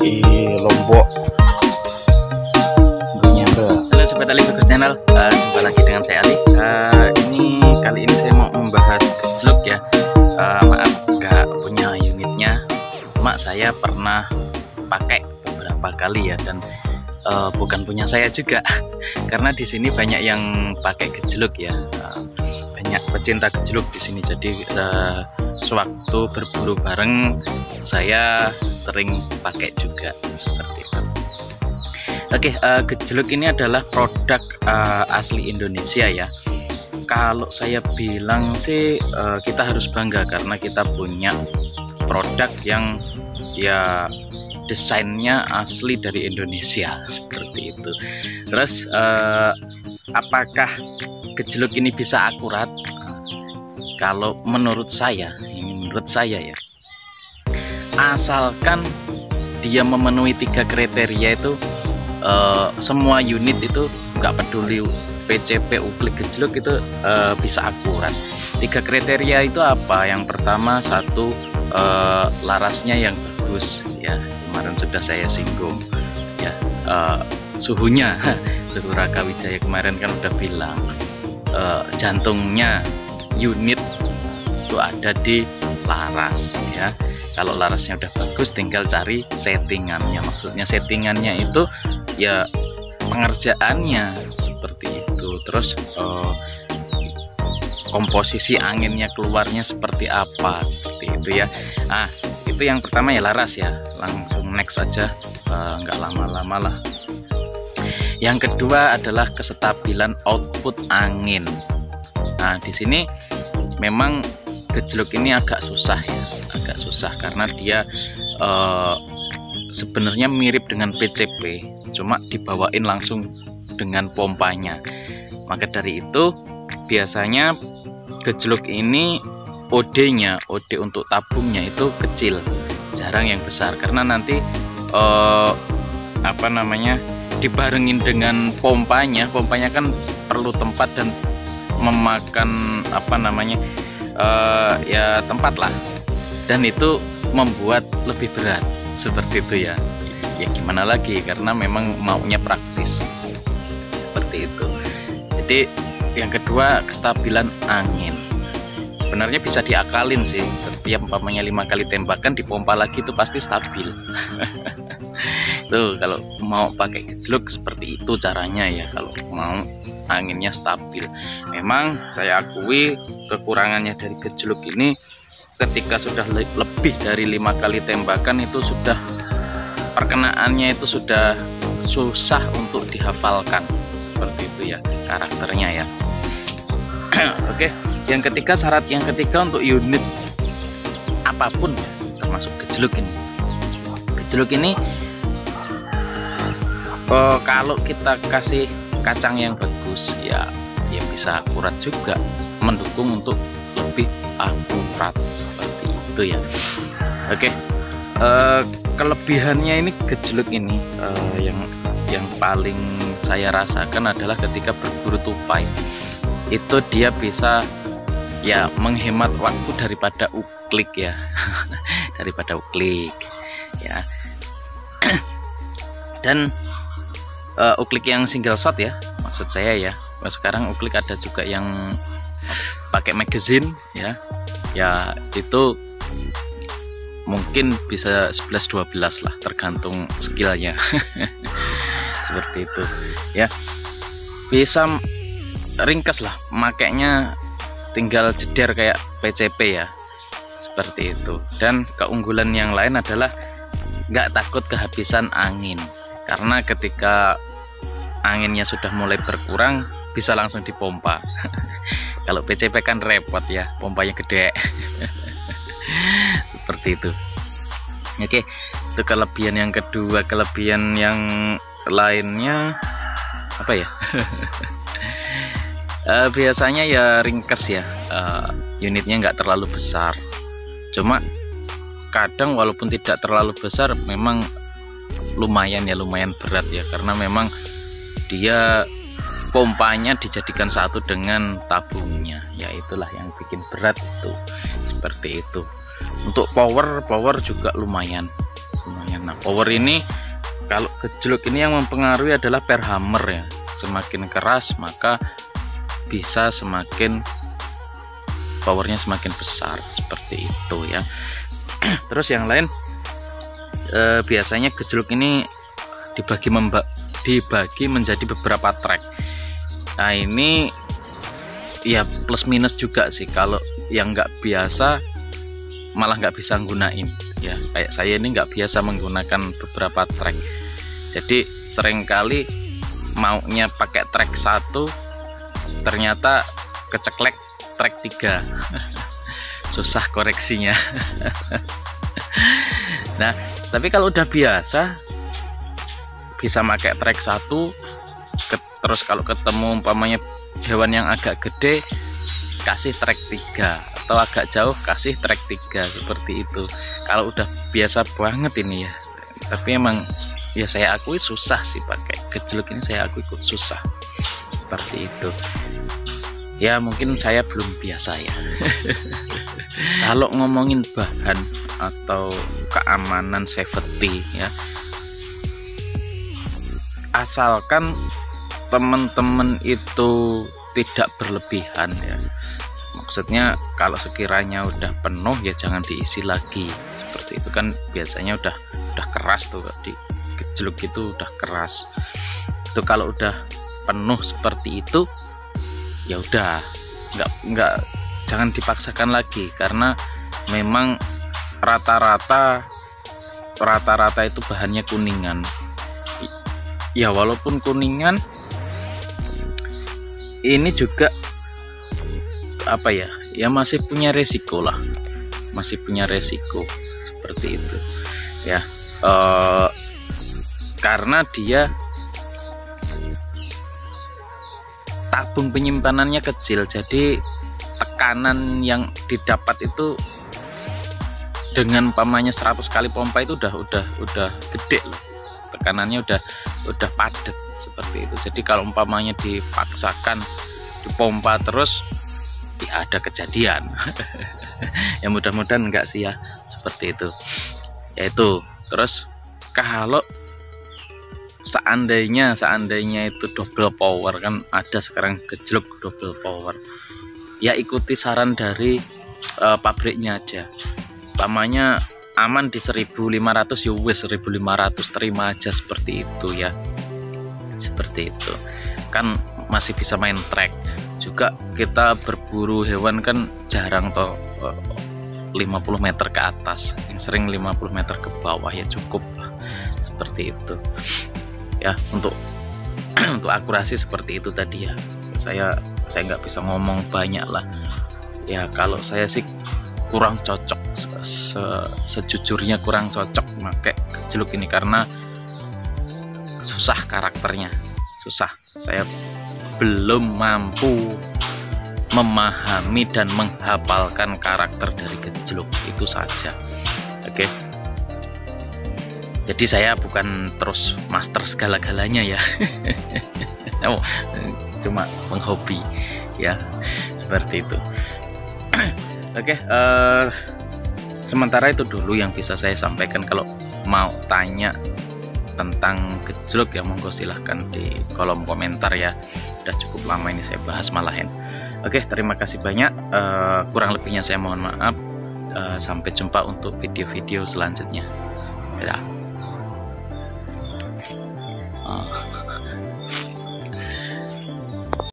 di Lombok Bunyamba. Halo Sobat Ali Bagus Channel, jumpa lagi dengan saya Ali. Kali ini saya mau membahas gejluk ya. Maaf nggak punya unitnya, cuma saya pernah pakai beberapa kali ya, dan bukan punya saya juga karena di sini banyak yang pakai gejluk ya, banyak pecinta gejluk di sini. Jadi sewaktu berburu bareng saya sering pakai juga seperti itu. Oke, gejluk ini adalah produk asli Indonesia ya. Kalau saya bilang sih kita harus bangga karena kita punya produk yang ya desainnya asli dari Indonesia seperti itu. Terus apakah gejluk ini bisa akurat? Kalau menurut saya, ya, asalkan dia memenuhi 3 kriteria itu, semua unit itu nggak peduli PCP, uklik, gejluk itu bisa akurat. 3 kriteria itu apa? Yang pertama, satu, larasnya yang bagus ya, kemarin sudah saya singgung ya. Suhunya suhu Raka Wijaya kemarin kan udah bilang, jantungnya unit itu ada di laras ya. Kalau larasnya udah bagus, tinggal cari settingannya. Maksudnya settingannya itu ya pengerjaannya seperti itu. Terus komposisi anginnya keluarnya seperti apa, seperti itu ya. Nah, itu yang pertama ya, laras ya. Langsung next aja, nggak lama-lama lah. Yang kedua adalah kestabilan output angin. Nah, di sini memang gejluk ini agak susah ya, agak susah karena dia sebenarnya mirip dengan PCP, cuma dibawain langsung dengan pompanya. Maka dari itu biasanya gejluk ini OD-nya, OD untuk tabungnya itu kecil, jarang yang besar, karena nanti dibarengin dengan pompanya kan perlu tempat dan memakan ya tempat lah, dan itu membuat lebih berat seperti itu ya. Ya gimana lagi, karena memang maunya praktis seperti itu. Jadi yang kedua, kestabilan angin. Sebenarnya bisa diakalin sih, setiap umpamanya 5 kali tembakan dipompa lagi itu pasti stabil. Tuh, kalau mau pakai gejluk seperti itu caranya ya, kalau mau anginnya stabil. Memang saya akui kekurangannya dari gejluk ini, ketika sudah lebih dari 5 kali tembakan itu sudah perkenaannya itu sudah susah untuk dihafalkan seperti itu ya, karakternya ya. Oke, yang ketiga, syarat yang ketiga untuk unit apapun ya, termasuk gejluk ini. Gejluk ini kalau kita kasih kacang yang bagus ya bisa akurat juga, mendukung untuk lebih akurat seperti itu ya. Oke, kelebihannya ini gejluk ini yang paling saya rasakan adalah ketika berburu tupai itu dia bisa ya menghemat waktu daripada uklik ya. Daripada uklik ya. Dan uklik yang single shot ya, maksud saya ya. Sekarang uklik ada juga yang pakai magazine ya. Ya itu mungkin bisa 11-12 lah, tergantung skillnya. Seperti itu ya. Bisa ringkas lah makainya, tinggal jeder kayak PCP ya, seperti itu. Dan keunggulan yang lain adalah nggak takut kehabisan angin, karena ketika anginnya sudah mulai berkurang bisa langsung dipompa. Kalau PCP kan repot ya, pompanya gede. Seperti itu. Oke, itu kelebihan yang kedua. Kelebihan yang lainnya apa ya? Biasanya ya ringkas ya, unitnya nggak terlalu besar, cuma kadang walaupun tidak terlalu besar memang lumayan berat ya, karena memang dia pompanya dijadikan satu dengan tabungnya ya, itulah yang bikin berat itu, seperti itu. Untuk power juga lumayan Nah, power ini, kalau gejluk ini yang mempengaruhi adalah per hammer ya. Semakin keras maka bisa semakin powernya semakin besar, seperti itu ya. Terus yang lain, biasanya gejluk ini dibagi menjadi beberapa track. Nah ini ya plus minus juga sih, kalau yang nggak biasa malah nggak bisa gunain ya. Kayak saya ini nggak biasa menggunakan beberapa track, jadi seringkali maunya pakai track 1 ternyata keceklek track 3. Susah koreksinya. Nah tapi kalau udah biasa bisa pakai track 1, terus kalau ketemu umpamanya hewan yang agak gede kasih track 3, atau agak jauh kasih track 3, seperti itu. Kalau udah biasa banget ini ya. Tapi emang ya saya akui susah sih pakai gejluk ini, saya akui susah seperti itu ya. Mungkin saya belum biasa ya. Kalau ngomongin bahan atau keamanan, safety ya, asalkan teman-teman itu tidak berlebihan ya. Maksudnya kalau sekiranya udah penuh ya jangan diisi lagi, seperti itu kan. Biasanya udah keras tuh di gejluk itu, udah keras itu. Kalau udah penuh seperti itu ya udah nggak jangan dipaksakan lagi, karena memang rata-rata itu bahannya kuningan ya. Walaupun kuningan ini juga apa ya, masih punya resiko lah, masih punya resiko seperti itu ya. Karena dia tabung penyimpanannya kecil, jadi tekanan yang didapat itu dengan pamannya 100 kali pompa itu udah gede loh, tekanannya udah padat seperti itu. Jadi kalau umpamanya dipaksakan dipompa terus ya ada kejadian. Ya mudah-mudahan enggak sih ya, seperti itu. Yaitu terus kalau seandainya itu double power, kan ada sekarang gejluk double power ya, ikuti saran dari pabriknya aja. Umpamanya aman di 1500 ya wes 1500, terima aja seperti itu ya. Seperti itu kan, masih bisa main track juga. Kita berburu hewan kan jarang toh 50 meter ke atas, yang sering 50 meter ke bawah ya cukup, seperti itu ya. Untuk akurasi seperti itu tadi ya, saya nggak bisa ngomong banyak lah ya. Kalau saya sih kurang cocok, sejujurnya kurang cocok pakai gejluk ini, karena susah karakternya, susah. Saya belum mampu memahami dan menghafalkan karakter dari gejluk, itu saja. Oke. Jadi saya bukan terus master segala-galanya ya. Cuma menghobi ya, seperti itu. Oke, sementara itu dulu yang bisa saya sampaikan. Kalau mau tanya tentang gejluk ya monggo silahkan di kolom komentar ya. Udah cukup lama ini saya bahas malahan. Oke, terima kasih banyak. Kurang lebihnya saya mohon maaf. Sampai jumpa untuk video-video selanjutnya. Dadah.